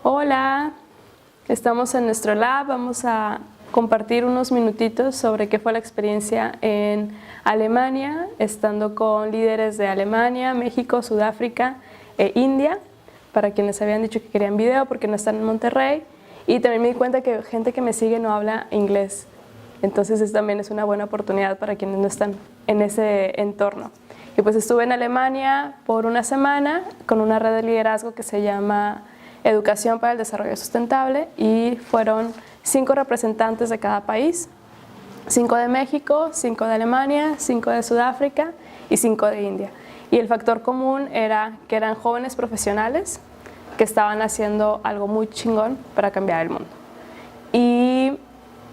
Hola, estamos en nuestro lab, vamos a compartir unos minutitos sobre qué fue la experiencia en Alemania, estando con líderes de Alemania, México, Sudáfrica e India, para quienes habían dicho que querían video porque no están en Monterrey, y también me di cuenta que gente que me sigue no habla inglés, entonces también es una buena oportunidad para quienes no están en ese entorno. Y pues estuve en Alemania por una semana con una red de liderazgo que se llama Educación para el Desarrollo Sustentable, y fueron 5 representantes de cada país, 5 de México, 5 de Alemania, 5 de Sudáfrica y 5 de India. Y el factor común era que eran jóvenes profesionales que estaban haciendo algo muy chingón para cambiar el mundo. Y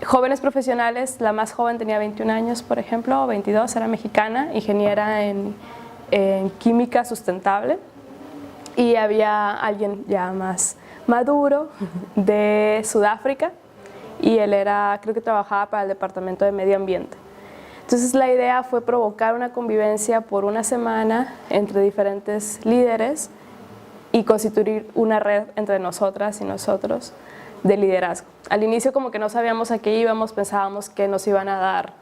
jóvenes profesionales, la más joven tenía 21 años, por ejemplo, o 22, era mexicana, ingeniera en química sustentable. Y había alguien ya más maduro de Sudáfrica, y él creo que trabajaba para el Departamento de Medio Ambiente. Entonces la idea fue provocar una convivencia por una semana entre diferentes líderes y constituir una red entre nosotras y nosotros de liderazgo. Al inicio como que no sabíamos a qué íbamos, pensábamos que nos iban a dar,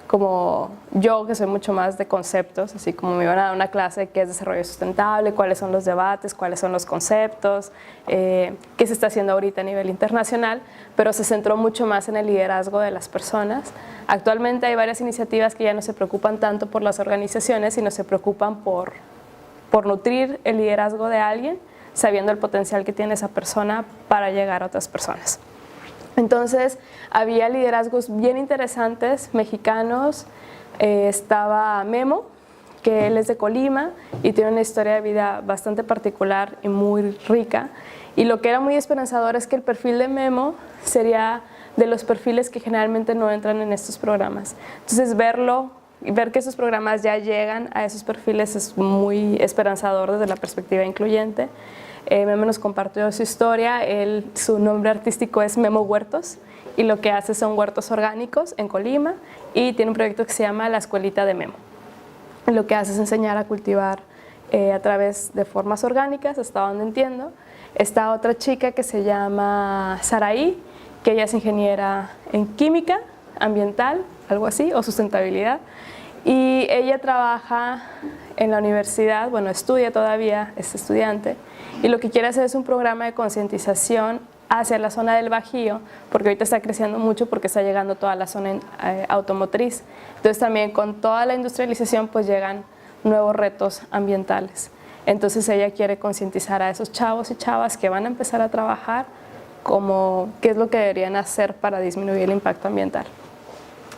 como yo que soy mucho más de conceptos, así como me iban a dar una clase de qué es desarrollo sustentable, cuáles son los debates, cuáles son los conceptos, qué se está haciendo ahorita a nivel internacional, pero se centró mucho más en el liderazgo de las personas. Actualmente hay varias iniciativas que ya no se preocupan tanto por las organizaciones, sino se preocupan por nutrir el liderazgo de alguien, sabiendo el potencial que tiene esa persona para llegar a otras personas. Entonces había liderazgos bien interesantes mexicanos. Estaba Memo, que él es de Colima y tiene una historia de vida bastante particular y muy rica, y lo que era muy esperanzador es que el perfil de Memo sería de los perfiles que generalmente no entran en estos programas. Entonces ver que esos programas ya llegan a esos perfiles es muy esperanzador desde la perspectiva incluyente. Memo nos compartió su historia. Su nombre artístico es Memo Huertos, y lo que hace son huertos orgánicos en Colima, y tiene un proyecto que se llama La Escuelita de Memo. Lo que hace es enseñar a cultivar a través de formas orgánicas, hasta donde entiendo. Está otra chica que se llama Saraí, que ella es ingeniera en química ambiental, algo así, o sustentabilidad, y ella trabaja en la universidad, bueno, estudia todavía, es estudiante, y lo que quiere hacer es un programa de concientización hacia la zona del Bajío, porque ahorita está creciendo mucho porque está llegando toda la zona automotriz. Entonces también con toda la industrialización pues llegan nuevos retos ambientales. Entonces ella quiere concientizar a esos chavos y chavas que van a empezar a trabajar como qué es lo que deberían hacer para disminuir el impacto ambiental.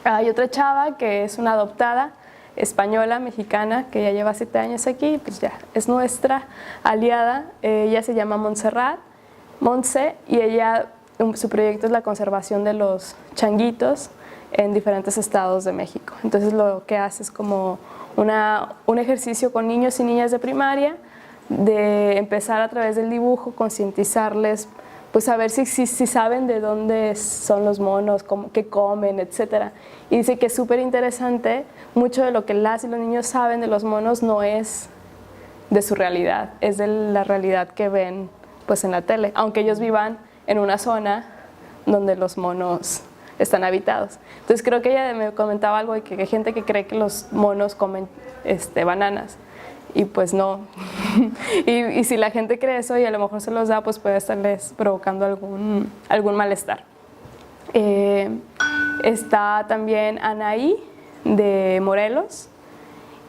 Hay otra chava que es una adoptada española, mexicana, que ya lleva 7 años aquí, pues ya es nuestra aliada. Ella se llama Montse, y su proyecto es la conservación de los changuitos en diferentes estados de México. Entonces lo que hace es como un ejercicio con niños y niñas de primaria, de empezar a través del dibujo, concientizarles, pues saber si saben de dónde son los monos, qué comen, etc. Y dice que es súper interesante, mucho de lo que las y los niños saben de los monos no es de su realidad, es de la realidad que ven pues en la tele, aunque ellos vivan en una zona donde los monos están habitados. Entonces creo que ella me comentaba algo de que hay gente que cree que los monos comen bananas, y pues no. y si la gente cree eso y a lo mejor se los da, pues puede estarles provocando algún malestar. Está también Anaí de Morelos,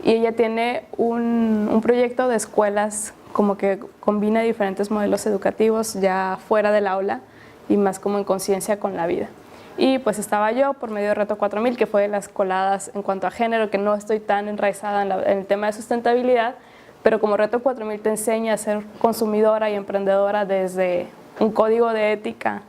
y ella tiene un proyecto de escuelas como que combina diferentes modelos educativos ya fuera del aula y más como en conciencia con la vida. Y pues estaba yo por medio de Reto 4000, que fue de las coladas en cuanto a género, que no estoy tan enraizada en el tema de sustentabilidad, pero como Reto 4000 te enseña a ser consumidora y emprendedora desde un código de ética,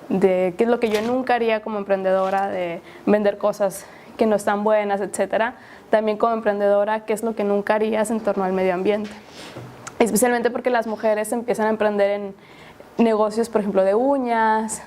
de qué es lo que yo nunca haría como emprendedora, de vender cosas que no están buenas, etcétera. También como emprendedora, qué es lo que nunca harías en torno al medio ambiente. Especialmente porque las mujeres empiezan a emprender en negocios, por ejemplo, de uñas,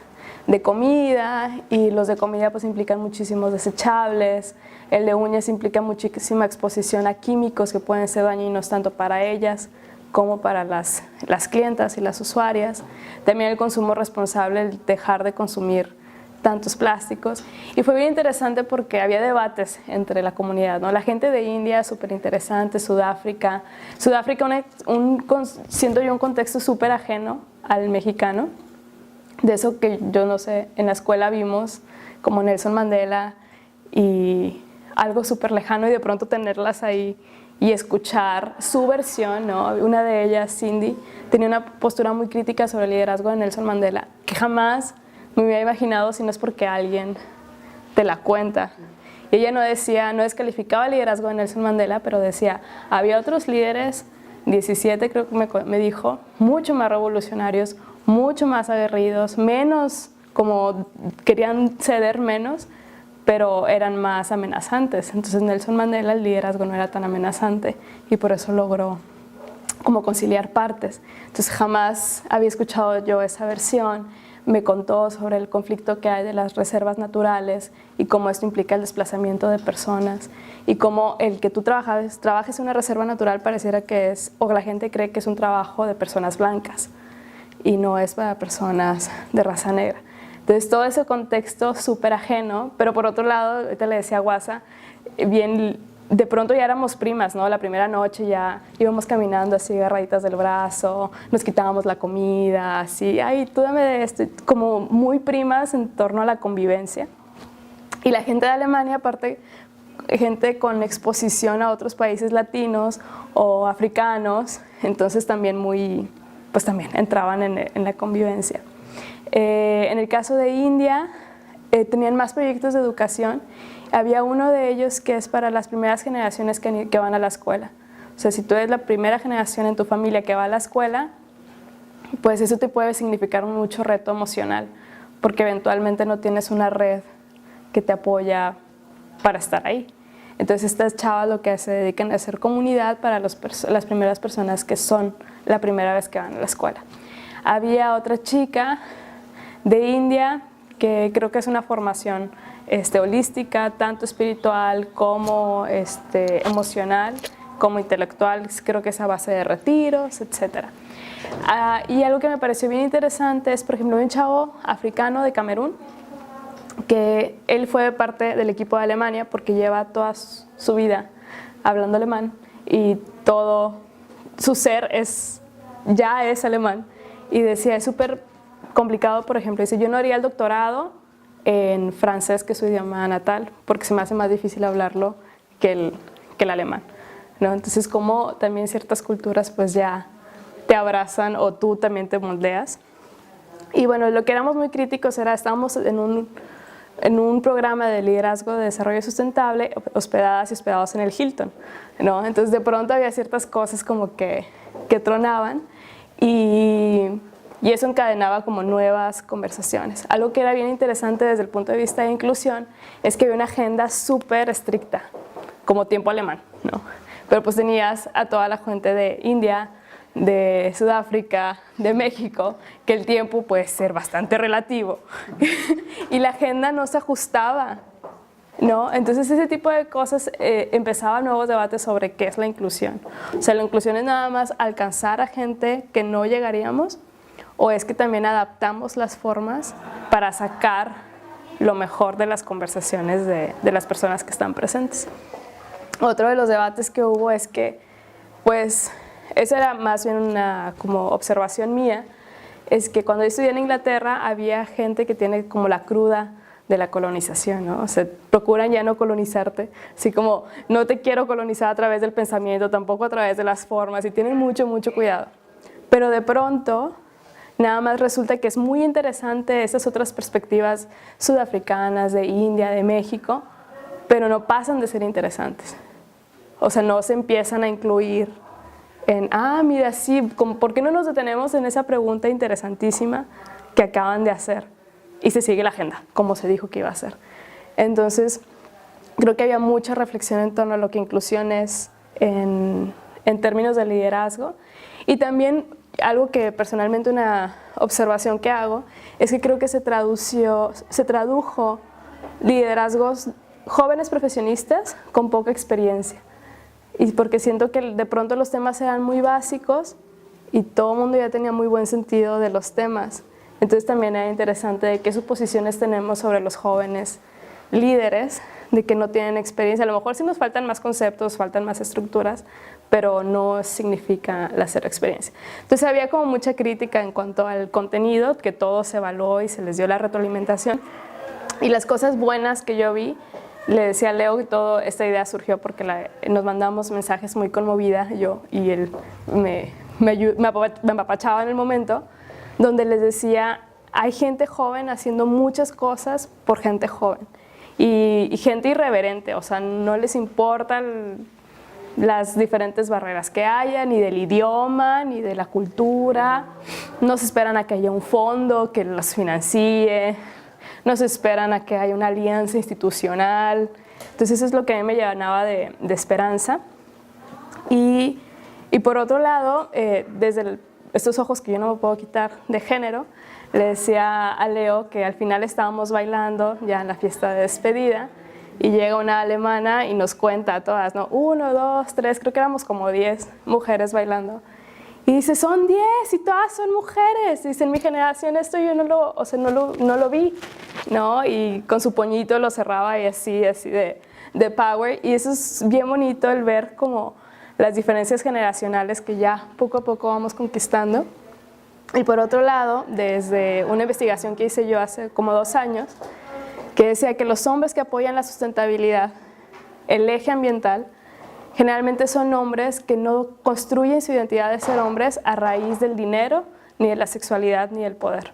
de comida, y los de comida pues implican muchísimos desechables. El de uñas implica muchísima exposición a químicos que pueden ser dañinos tanto para ellas como para las clientas y las usuarias. También el consumo responsable, el dejar de consumir tantos plásticos. Y fue bien interesante porque había debates entre la comunidad, ¿no? La gente de India, súper interesante, Sudáfrica, siento yo un contexto súper ajeno al mexicano, de eso que yo no sé, en la escuela vimos como Nelson Mandela y algo súper lejano, y de pronto tenerlas ahí y escuchar su versión, ¿no? Una de ellas, Cindy, tenía una postura muy crítica sobre el liderazgo de Nelson Mandela, que jamás me hubiera imaginado si no es porque alguien te la cuenta. Y ella no descalificaba el liderazgo de Nelson Mandela, pero decía, había otros líderes, 17 creo que me dijo, mucho más revolucionarios, mucho más aguerridos, menos, como querían ceder menos, pero eran más amenazantes. Entonces Nelson Mandela, el liderazgo no era tan amenazante y por eso logró como conciliar partes. Entonces jamás había escuchado yo esa versión. Me contó sobre el conflicto que hay de las reservas naturales y cómo esto implica el desplazamiento de personas y cómo el que tú trabajes en una reserva natural pareciera que es, o la gente cree que es un trabajo de personas blancas y no es para personas de raza negra. Entonces todo ese contexto súper ajeno, pero por otro lado, ahorita le decía a Guasa, bien, de pronto ya éramos primas, ¿no? La primera noche ya íbamos caminando así agarraditas del brazo, nos quitábamos la comida, así, ay, tú dame de esto, como muy primas en torno a la convivencia. Y la gente de Alemania, aparte, gente con exposición a otros países latinos o africanos, entonces también pues también entraban en la convivencia. En el caso de India, tenían más proyectos de educación. Había uno de ellos que es para las primeras generaciones que van a la escuela. O sea, si tú eres la primera generación en tu familia que va a la escuela, pues eso te puede significar mucho reto emocional, porque eventualmente no tienes una red que te apoya para estar ahí. Entonces estas chavas lo que se dedican a hacer comunidad para las primeras personas que son la primera vez que van a la escuela. Había otra chica de India que creo que es una formación holística, tanto espiritual como emocional, como intelectual, creo que es a base de retiros, etc. Y algo que me pareció bien interesante es, por ejemplo, un chavo africano de Camerún, que él fue parte del equipo de Alemania porque lleva toda su vida hablando alemán y todo su ser ya es alemán. Y decía, es súper complicado, por ejemplo, dice, yo no haría el doctorado en francés, que es su idioma natal, porque se me hace más difícil hablarlo que el alemán, ¿no? Entonces, como también ciertas culturas pues ya te abrazan o tú también te moldeas. Y bueno, lo que éramos muy críticos era, estábamos en un programa de liderazgo de desarrollo sustentable, hospedadas y hospedados en el Hilton, ¿no? Entonces, de pronto había ciertas cosas como que tronaban y eso encadenaba como nuevas conversaciones. Algo que era bien interesante desde el punto de vista de inclusión es que había una agenda súper estricta, como tiempo alemán, ¿no? Pero pues tenías a toda la gente de India, de Sudáfrica, de México, que el tiempo puede ser bastante relativo y la agenda no se ajustaba, ¿no? Entonces ese tipo de cosas empezaban nuevos debates sobre qué es la inclusión. O sea, la inclusión es nada más alcanzar a gente que no llegaríamos, o es que también adaptamos las formas para sacar lo mejor de las conversaciones de las personas que están presentes. Otro de los debates que hubo es que, pues, esa era más bien una como observación mía, es que cuando yo estudié en Inglaterra había gente que tiene como la cruda de la colonización, ¿no? O sea, procuran ya no colonizarte, así como no te quiero colonizar a través del pensamiento, tampoco a través de las formas, y tienen mucho, mucho cuidado. Pero de pronto, nada más resulta que es muy interesante esas otras perspectivas sudafricanas, de India, de México, pero no pasan de ser interesantes. O sea, no se empiezan a incluir en, mira, sí, ¿por qué no nos detenemos en esa pregunta interesantísima que acaban de hacer? Y se sigue la agenda, como se dijo que iba a ser. Entonces, creo que había mucha reflexión en torno a lo que inclusión es en términos de liderazgo. Y también algo que personalmente una observación que hago es que creo que se tradujo liderazgos jóvenes profesionistas con poca experiencia. Y porque siento que de pronto los temas eran muy básicos y todo el mundo ya tenía muy buen sentido de los temas. Entonces también era interesante de qué suposiciones tenemos sobre los jóvenes líderes, de que no tienen experiencia. A lo mejor sí nos faltan más conceptos, faltan más estructuras, pero no significa la cero experiencia. Entonces había como mucha crítica en cuanto al contenido, que todo se evaluó y se les dio la retroalimentación. Y las cosas buenas que yo vi, le decía a Leo que toda esta idea surgió porque nos mandamos mensajes muy conmovida, yo y él me apapachaba en el momento, donde les decía, hay gente joven haciendo muchas cosas por gente joven y gente irreverente, o sea, no les importan las diferentes barreras que haya, ni del idioma, ni de la cultura, no se esperan a que haya un fondo que los financie, no se esperan a que haya una alianza institucional. Entonces eso es lo que a mí me llenaba de esperanza. Y por otro lado, desde estos ojos que yo no me puedo quitar de género, le decía a Leo que al final estábamos bailando ya en la fiesta de despedida y llega una alemana y nos cuenta a todas, ¿no? 1, 2, 3, creo que éramos como 10 mujeres bailando. Y dice, son 10 y todas son mujeres. Dice, en mi generación esto yo no lo vi, ¿no? Y con su puñito lo cerraba y así de power. Y eso es bien bonito el ver como las diferencias generacionales que ya poco a poco vamos conquistando. Y por otro lado, desde una investigación que hice yo hace como 2 años, que decía que los hombres que apoyan la sustentabilidad, el eje ambiental, generalmente son hombres que no construyen su identidad de ser hombres a raíz del dinero, ni de la sexualidad, ni del poder.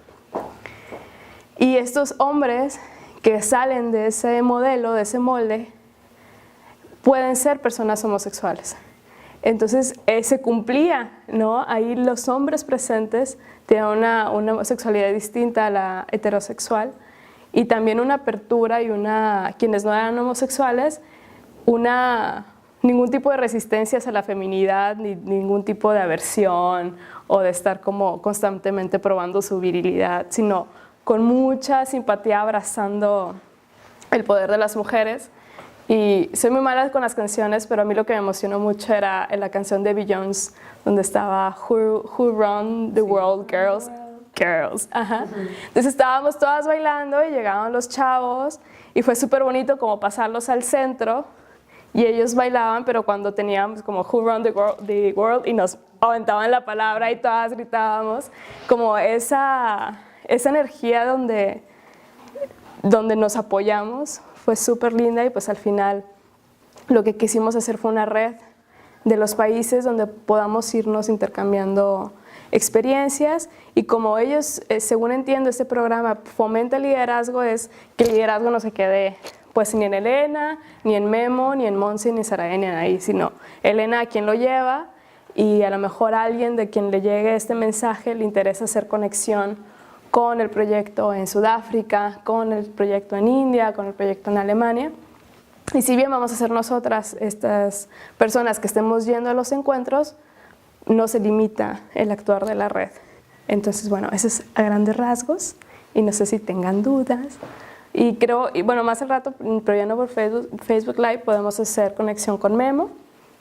Y estos hombres que salen de ese modelo, de ese molde, pueden ser personas homosexuales. Entonces se cumplía, ¿no? Ahí los hombres presentes tienen una sexualidad distinta a la heterosexual y también una apertura y quienes no eran homosexuales, ningún tipo de resistencia hacia la feminidad, ni ningún tipo de aversión o de estar como constantemente probando su virilidad, sino con mucha simpatía abrazando el poder de las mujeres. Y soy muy mala con las canciones, pero a mí lo que me emocionó mucho era en la canción de Beyoncé, donde estaba Who Run the World, Girls. Girls. Ajá. Entonces estábamos todas bailando y llegaban los chavos y fue súper bonito como pasarlos al centro y ellos bailaban, pero cuando teníamos como Who Run the World y nos aventaban la palabra y todas gritábamos, como esa energía donde nos apoyamos fue súper linda y pues al final lo que quisimos hacer fue una red de los países donde podamos irnos intercambiando experiencias y como ellos, según entiendo, este programa fomenta el liderazgo, es que el liderazgo no se quede pues ni en Elena, ni en Memo, ni en Monse, ni en Saraí, ni en ahí, sino Elena a quien lo lleva y a lo mejor a alguien de quien le llegue este mensaje le interesa hacer conexión con el proyecto en Sudáfrica, con el proyecto en India, con el proyecto en Alemania. Y si bien vamos a ser nosotras, estas personas que estemos yendo a los encuentros, no se limita el actuar de la red. Entonces, bueno, eso es a grandes rasgos y no sé si tengan dudas. Y creo, y bueno, más al rato, pero ya no por Facebook Live, podemos hacer conexión con Memo,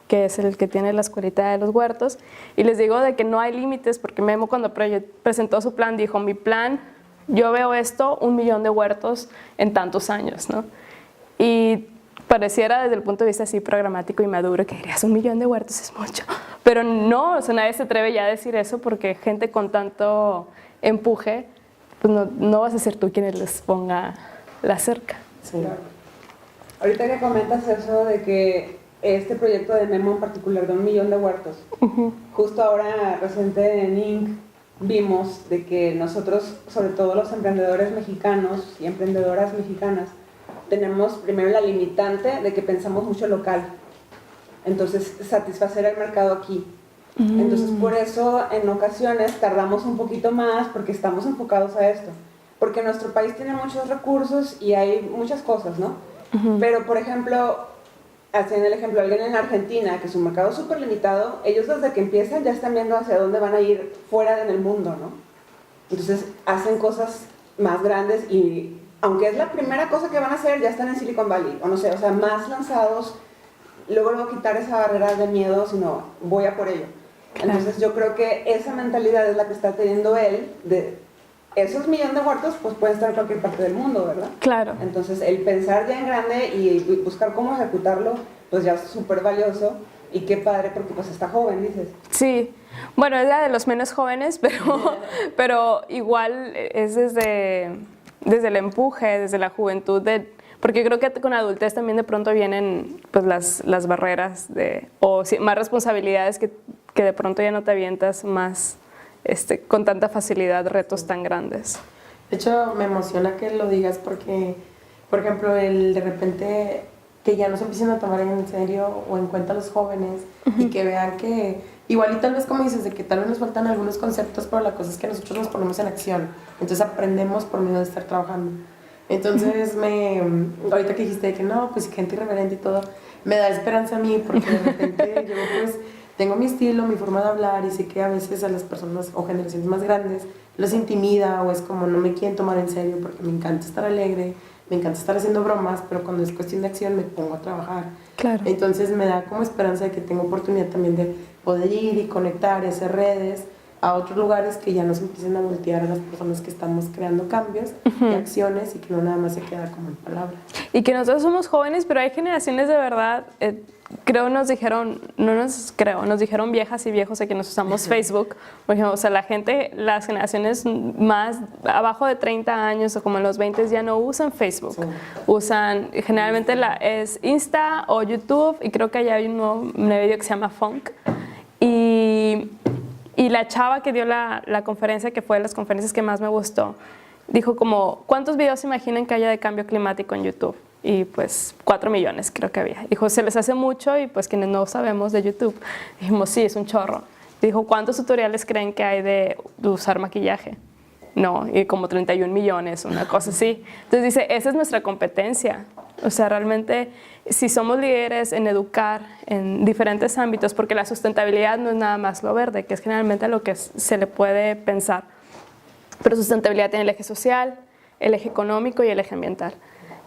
que es el que tiene la escuelita de los huertos, y les digo de que no hay límites, porque Memo cuando presentó su plan dijo, mi plan, yo veo esto, 1 millón de huertos en tantos años, ¿no? Y pareciera desde el punto de vista así programático y maduro que dirías 1 millón de huertos es mucho, pero no, o sea, nadie se atreve ya a decir eso porque gente con tanto empuje, pues no vas a ser tú quien les ponga la cerca. Sí. Claro. Ahorita que comentas eso de que este proyecto de Memo en particular de 1 millón de huertos, justo ahora reciente en Inc. vimos de que nosotros, sobre todo los emprendedores mexicanos y emprendedoras mexicanas, tenemos primero la limitante de que pensamos mucho local, entonces satisfacer el mercado aquí. Entonces por eso en ocasiones tardamos un poquito más porque estamos enfocados a esto, porque nuestro país tiene muchos recursos y hay muchas cosas, ¿no? Pero por ejemplo, haciendo el ejemplo, alguien en Argentina, que su mercado es súper limitado, ellos desde que empiezan ya están viendo hacia dónde van a ir fuera en el mundo, ¿no? Entonces hacen cosas más grandes y aunque es la primera cosa que van a hacer, ya están en Silicon Valley, o no sé, o sea, más lanzados, luego quitar esa barrera de miedo, sino voy a por ello. Claro. Entonces yo creo que esa mentalidad es la que está teniendo él, de esos millones de huertos pues pueden estar en cualquier parte del mundo, ¿verdad? Claro. Entonces el pensar ya en grande y buscar cómo ejecutarlo, pues ya es súper valioso. Y qué padre, porque pues está joven, dices. Sí, bueno, es la de los menos jóvenes, pero igual es desde el empuje, desde la juventud, porque creo que con adultez también de pronto vienen pues las barreras o más responsabilidades que de pronto ya no te avientas más con tanta facilidad retos tan grandes. De hecho, me emociona que lo digas porque, por ejemplo, el de repente que ya no se empiecen a tomar en serio o en cuenta los jóvenes y que vean que, igual y tal vez como dices, de que tal vez nos faltan algunos conceptos, pero la cosa es que nosotros nos ponemos en acción, entonces aprendemos por medio de estar trabajando. Entonces, ahorita que dijiste que no, pues gente irreverente y todo, me da esperanza a mí porque de repente yo pues tengo mi estilo, mi forma de hablar y sé que a veces a las personas o generaciones más grandes los intimida o es como no me quieren tomar en serio porque me encanta estar alegre, me encanta estar haciendo bromas, pero cuando es cuestión de acción me pongo a trabajar. Claro. Entonces me da como esperanza de que tengo oportunidad también de poder ir y conectar y hacer redes a otros lugares que ya nos empiecen a voltear a las personas que estamos creando cambios y acciones y que no nada más se queda como en palabras. Y que nosotros somos jóvenes, pero hay generaciones de verdad, nos dijeron viejas y viejos de que nos usamos Facebook. Por ejemplo, o sea, las generaciones más abajo de 30 años o como en los 20 ya no usan Facebook. Sí. Usan, generalmente es Insta o YouTube y creo que allá hay un nuevo medio que se llama Funk. Y la chava que dio la conferencia, que fue de las conferencias que más me gustó, dijo como, ¿cuántos videos se imaginan que haya de cambio climático en YouTube? Y pues 4 millones creo que había. Dijo, se les hace mucho y pues quienes no sabemos de YouTube. Dijimos, sí, es un chorro. Dijo, ¿cuántos tutoriales creen que hay de usar maquillaje? No, y como 31 millones, una cosa así. Entonces dice, esa es nuestra competencia. O sea, realmente, si somos líderes en educar en diferentes ámbitos, porque la sustentabilidad no es nada más lo verde, que es generalmente lo que se le puede pensar, pero sustentabilidad tiene el eje social, el eje económico y el eje ambiental.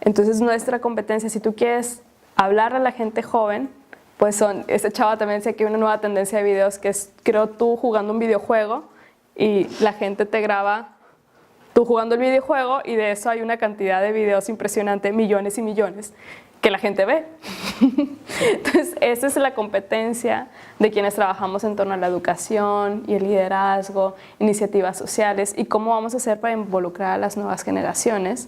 Entonces, nuestra competencia, si tú quieres hablar a la gente joven, pues esta chava también decía que hay una nueva tendencia de videos que es, creo, tú jugando un videojuego y la gente te graba tú jugando el videojuego y de eso hay una cantidad de videos impresionante, millones y millones, que la gente ve. Entonces, esa es la competencia de quienes trabajamos en torno a la educación y el liderazgo, iniciativas sociales y cómo vamos a hacer para involucrar a las nuevas generaciones,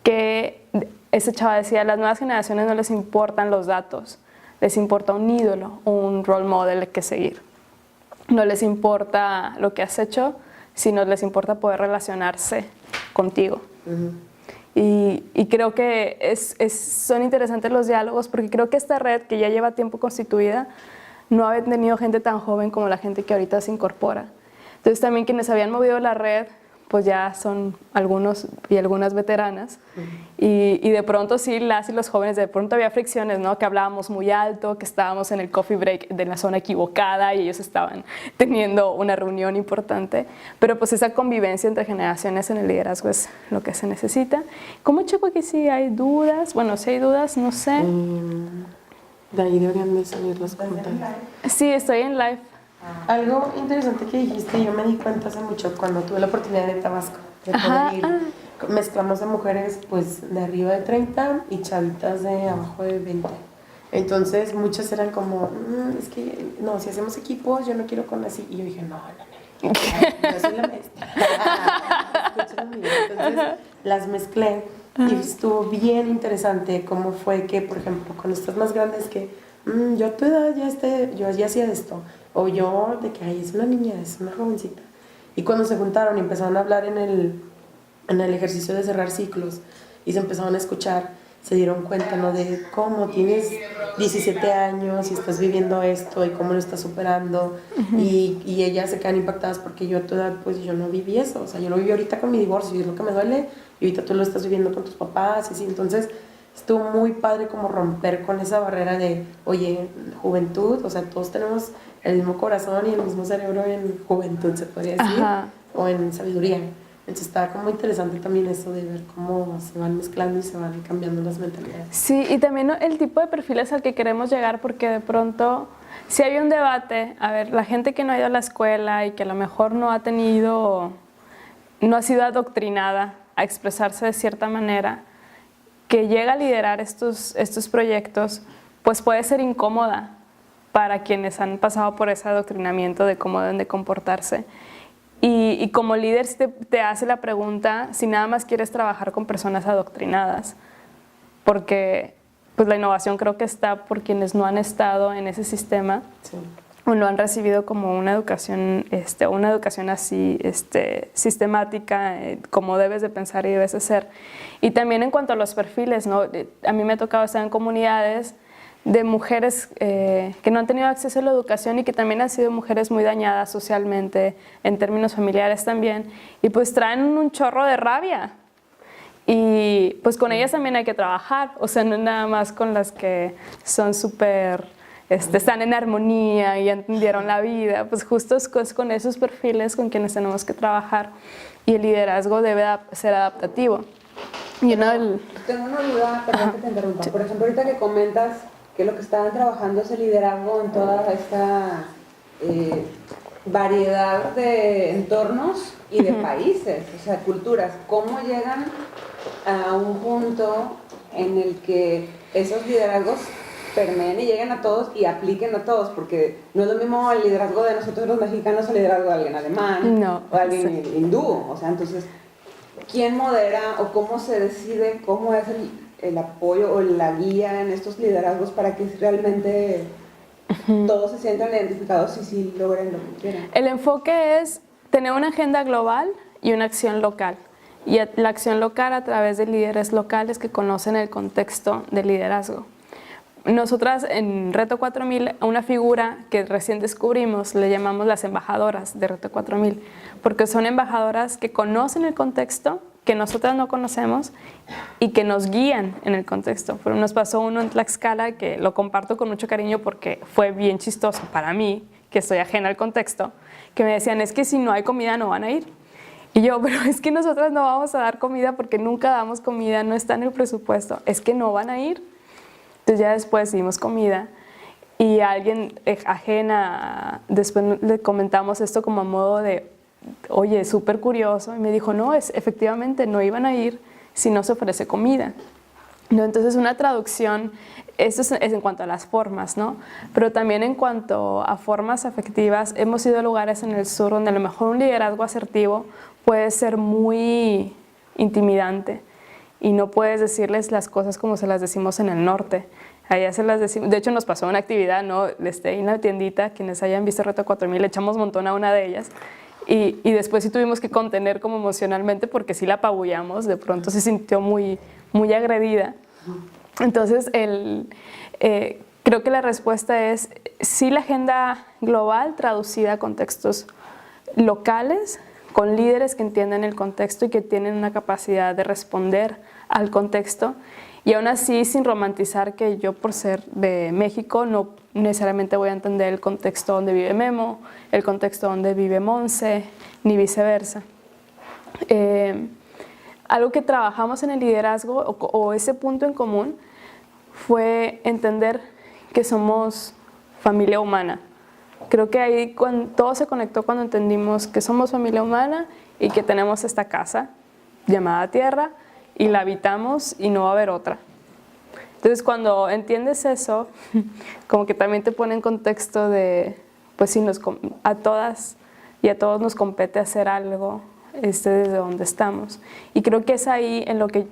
que ese chava decía, a las nuevas generaciones no les importan los datos, les importa un ídolo, un role model que seguir. No les importa lo que has hecho, sino les importa poder relacionarse contigo. Y creo que son interesantes los diálogos, porque creo que esta red, que ya lleva tiempo constituida, no ha tenido gente tan joven como la gente que ahorita se incorpora. Entonces también quienes habían movido la red, pues ya son algunos y algunas veteranas. Y de pronto sí, las y los jóvenes, de pronto había fricciones, ¿no? Que hablábamos muy alto, que estábamos en el coffee break de la zona equivocada y ellos estaban teniendo una reunión importante. Pero pues esa convivencia entre generaciones en el liderazgo es lo que se necesita. ¿Cómo checo aquí si hay dudas? Bueno, si hay dudas, no sé. De ahí deberían de salir los comentarios. Sí, estoy en live. Algo interesante que dijiste, yo me di cuenta hace mucho cuando tuve la oportunidad de Tabasco, de poder ir. Mezclamos a mujeres pues de arriba de 30 y chavitas de abajo de 20. Entonces muchas eran como, es que no, si hacemos equipos yo no quiero con así. Y yo dije, no, yo soy la maestra. Entonces las mezclé y estuvo bien interesante cómo fue que, por ejemplo, cuando estás más grandes que yo a tu edad yo ya hacía esto. O yo, de que, ay, es una niña, es una jovencita. Y cuando se juntaron y empezaron a hablar en el ejercicio de cerrar ciclos y se empezaron a escuchar, se dieron cuenta, ¿no? De cómo tienes 17 años y estás viviendo esto y cómo lo estás superando. Y ellas se quedan impactadas porque yo a tu edad, pues yo no viví eso. O sea, yo lo viví ahorita con mi divorcio y es lo que me duele. Y ahorita tú lo estás viviendo con tus papás y así. Entonces, estuvo muy padre como romper con esa barrera de, oye, juventud, o sea, todos tenemos el mismo corazón y el mismo cerebro en juventud, se podría decir, o en sabiduría. Entonces está como interesante también eso de ver cómo se van mezclando y se van cambiando las mentalidades. Sí, y también el tipo de perfiles al que queremos llegar, porque de pronto Si hay un debate, a ver, la gente que no ha ido a la escuela y que a lo mejor no ha sido adoctrinada a expresarse de cierta manera, que llega a liderar estos proyectos, pues puede ser incómoda para quienes han pasado por ese adoctrinamiento de cómo deben de comportarse. Y como líder te hace la pregunta si nada más quieres trabajar con personas adoctrinadas, porque pues la innovación creo que está por quienes no han estado en ese sistema, sí, o no han recibido como una educación así sistemática, como debes de pensar y debes de ser. Y también en cuanto a los perfiles, ¿no? A mí me ha tocado estar en comunidades de mujeres que no han tenido acceso a la educación y que también han sido mujeres muy dañadas socialmente, en términos familiares también, y pues traen un chorro de rabia. Y pues con ellas también hay que trabajar, o sea, no nada más con las que son súper, están en armonía y entendieron la vida, pues justo es con esos perfiles con quienes tenemos que trabajar, y el liderazgo debe ser adaptativo. Tengo una duda, perdón que te interrumpa. Por ejemplo, ahorita que comentas que lo que estaban trabajando es el liderazgo en toda esta variedad de entornos y de países, o sea, culturas. ¿Cómo llegan a un punto en el que esos liderazgos permeen y lleguen a todos y apliquen a todos? Porque no es lo mismo el liderazgo de nosotros los mexicanos o el liderazgo de alguien alemán, o alguien hindú. O sea, entonces, ¿quién modera o cómo se decide cómo es el apoyo o la guía en estos liderazgos para que realmente todos se sientan identificados y sí logren lo que quieren? El enfoque es tener una agenda global y una acción local. Y la acción local a través de líderes locales que conocen el contexto del liderazgo. Nosotras en Reto 4000, a una figura que recién descubrimos, le llamamos las embajadoras de Reto 4000, porque son embajadoras que conocen el contexto, que nosotras no conocemos y que nos guían en el contexto. Pero nos pasó uno en Tlaxcala que lo comparto con mucho cariño porque fue bien chistoso para mí, que estoy ajena al contexto, que me decían, es que si no hay comida no van a ir. Y yo, pero es que nosotras no vamos a dar comida porque nunca damos comida, no está en el presupuesto, es que no van a ir. Entonces ya después dimos comida y a alguien ajena, después le comentamos esto como a modo de, oye, súper curioso, y me dijo, no, efectivamente no iban a ir si no se ofrece comida. ¿No? Entonces una traducción, esto es en cuanto a las formas, ¿no? Pero también en cuanto a formas afectivas, hemos ido a lugares en el sur donde a lo mejor un liderazgo asertivo puede ser muy intimidante y no puedes decirles las cosas como se las decimos en el norte. Allá se las decimos, de hecho nos pasó una actividad, ¿no? En la tiendita, quienes hayan visto Reto 4000, le echamos montón a una de ellas y después sí tuvimos que contener como emocionalmente porque sí la apabullamos, de pronto se sintió muy agredida. Entonces creo que la respuesta es sí, la agenda global traducida a contextos locales, con líderes que entienden el contexto y que tienen una capacidad de responder al contexto, y aún así sin romantizar que yo por ser de México no necesariamente voy a entender el contexto donde vive Memo, el contexto donde vive Monse, ni viceversa. Algo que trabajamos en el liderazgo o ese punto en común fue entender que somos familia humana. Creo que ahí todo se conectó cuando entendimos que somos familia humana y que tenemos esta casa llamada Tierra y la habitamos y no va a haber otra. Entonces cuando entiendes eso, como que también te pone en contexto de, pues sí, a todas y a todos nos compete hacer algo desde donde estamos. Y creo que es ahí en lo que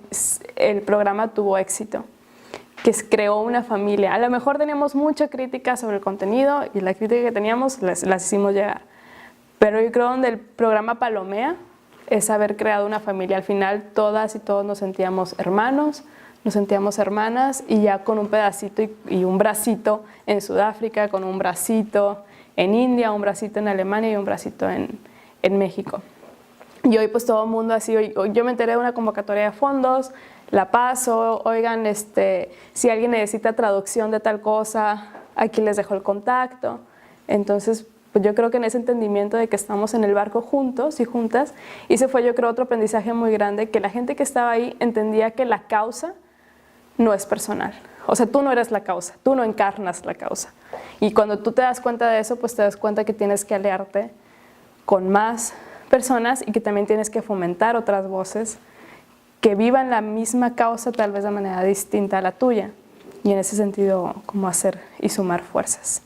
el programa tuvo éxito, que creó una familia. A lo mejor teníamos mucha crítica sobre el contenido y la crítica que teníamos las hicimos llegar. Pero yo creo donde el programa palomea es haber creado una familia. Al final todas y todos nos sentíamos hermanos, nos sentíamos hermanas, y ya con un pedacito y un bracito en Sudáfrica, con un bracito en India, un bracito en Alemania y un bracito en México. Y hoy pues todo el mundo así, hoy yo me enteré de una convocatoria de fondos, la paso, oigan, si alguien necesita traducción de tal cosa, aquí les dejo el contacto. Entonces, pues yo creo que en ese entendimiento de que estamos en el barco juntos y juntas, y ese fue yo creo otro aprendizaje muy grande, que la gente que estaba ahí entendía que la causa no es personal. O sea, tú no eres la causa, tú no encarnas la causa. Y cuando tú te das cuenta de eso, pues te das cuenta que tienes que aliarte con más personas y que también tienes que fomentar otras voces que vivan la misma causa, tal vez de manera distinta a la tuya. Y en ese sentido, como hacer y sumar fuerzas.